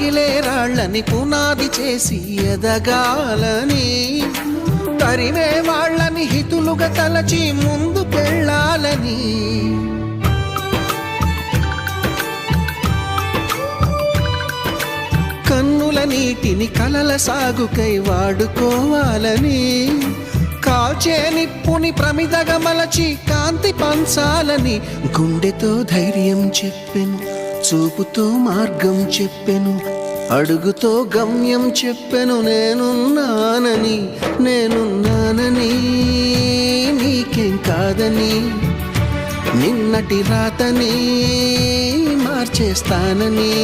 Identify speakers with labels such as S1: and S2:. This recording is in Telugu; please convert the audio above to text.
S1: రగిలే రాళ్ళని పునాది చేసి ఎదగాలని, తరిమే వాళ్ళని హితులుగా తలచి ముందుకెళ్ళాలని, కన్నుల నీటిని కలల సాగుకై వాడుకోవాలని, కాల్చే నిప్పుని ప్రమిదగా మలచి కాంతి పంచాలని, గుండెతో ధైర్యం చెప్పెను, చూపుతో మార్గం చెప్పెను, అడుగుతో గమ్యం చెప్పెను. నేనున్నానని నీకేం కాదని, నిన్నటి రాతని మార్చేస్తానని.